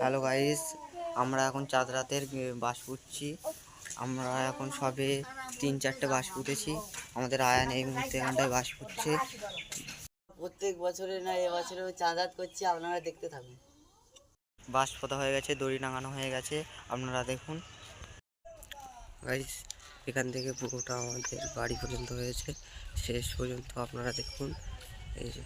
Hello guys, আমরা এখন চাঁদ রাতের বাস পুঁতছি। আমরা এখন সবে 3-4টে বাস পুঁতেছি। আমাদের আয়ান এই মুহূর্তে এখানটায় বাস পুঁতছে। প্রত্যেক বছরে না এবছরেও চাঁদ রাত করছি, আপনারা দেখতে থাকুন। বাস পোতা হয়ে গেছে, দড়ি টাঙানো হয়ে গেছে, আপনারা দেখুন গাইস। এখান থেকে পুরোটা আমাদের বাড়ি পর্যন্ত হয়েছে, শেষ পর্যন্ত আপনারা দেখুন। এই যে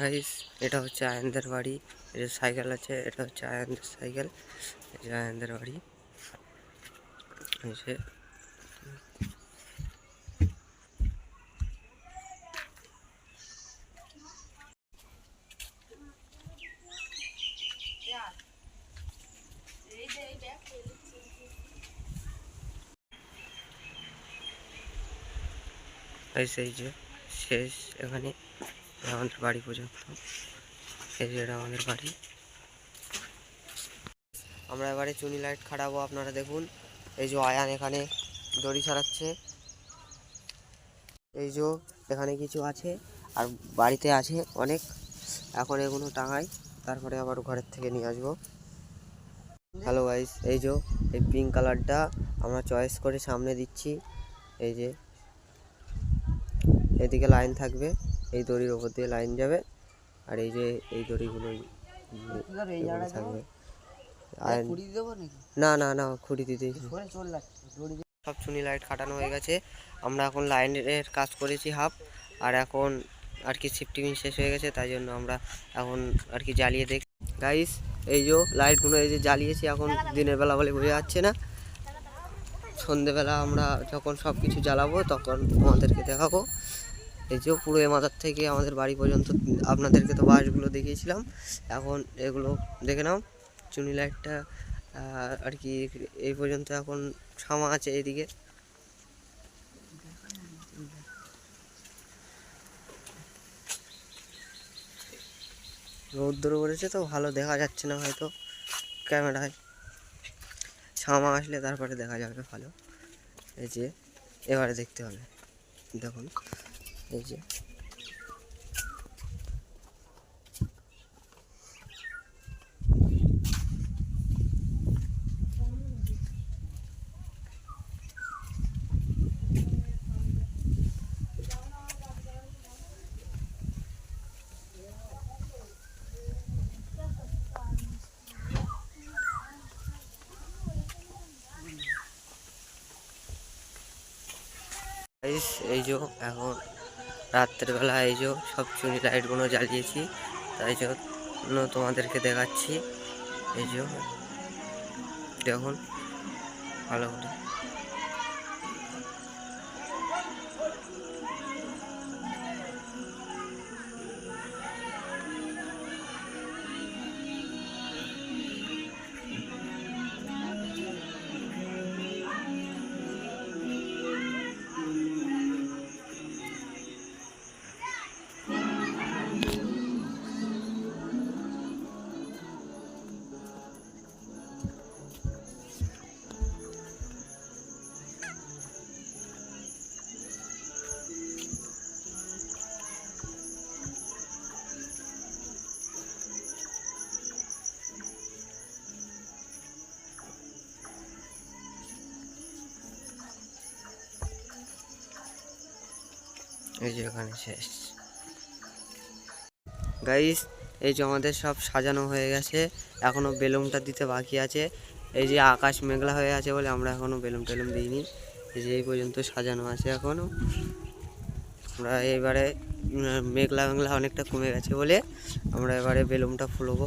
গাইস, এটা হচ্ছে আয়ানদের বাড়ি। এটা সাইকেল আছে, এটা হচ্ছে আয়ানদের সাইকেল, এটা আয়ানদের বাড়ি। এই যে এই যে শেষ এখানে আমাদের বাড়ি পর্যন্ত। এই যে এটা আমাদের বাড়ি। আমরা এবারে চুনি লাইট খাটাবো, আপনারা দেখুন। এই যে আয়ান এখানে দড়ি ছড়াচ্ছে। এই যে এখানে কিছু আছে আর বাড়িতে আছে অনেক। এখন এগুলো টাঙাই, তারপরে আবার ঘরের থেকে নিয়ে আসবো। হ্যালো গাইস, এই যে এই পিঙ্ক কালারটা আমরা চয়েস করে সামনে দিচ্ছি। এই যে এদিকে লাইন থাকবে, এই দড়ির ওপর দিয়ে লাইন যাবে, আর এই যে এই দড়িগুলোই থাকবে। না না না, খুঁড়ি দিতেই সব চুনি লাইট খাটানো হয়ে গেছে। আমরা এখন লাইনের কাজ করেছি হাফ, আর এখন আর কি শিফটিং শেষ হয়ে গেছে, তাই জন্য আমরা এখন আর কি জ্বালিয়ে দেখি গাইস। এই যে লাইটগুলো এই যে জ্বালিয়েছি, এখন দিনের বেলা বলে বোঝা যাচ্ছে না। সন্ধেবেলা আমরা যখন সব কিছু জ্বালাবো তখন আমাদেরকে দেখাবো। এই যে পুরো এ মাথার থেকে আমাদের বাড়ি পর্যন্ত আপনাদেরকে তো বাসগুলো দেখিয়েছিলাম, এখন এগুলো দেখে নাও। চুনি লাইটটা আর কি এই পর্যন্ত এখন ছামা আছে। এইদিকে রোদ্দুর পড়েছে তো ভালো দেখা যাচ্ছে না হয়তো ক্যামেরায়, ছামা আসলে তারপরে দেখা যাবে ভালো। এই যে এবারে দেখতে হবে, দেখুন এই যে এই যে এখন রাত্রের বেলা এই যে সব চুনি লাইটগুলো জ্বালিয়েছি, তাই জন্য তোমাদেরকে দেখাচ্ছি। এই যে দেখুন ভালো করে। এই যে এখানে শেষ গাইস। এই যে আমাদের সব সাজানো হয়ে গেছে, এখনো বেলুনটা দিতে বাকি আছে। এই যে আকাশ মেঘলা হয়ে আছে বলে আমরা এখনো বেলুন টেলুন দিইনি। এই যে এই পর্যন্ত সাজানো আছে এখনো। আমরা এবারে মেঘলা মেঘলা অনেকটা কমে গেছে বলে আমরা এবারে বেলুনটা ফুলবো।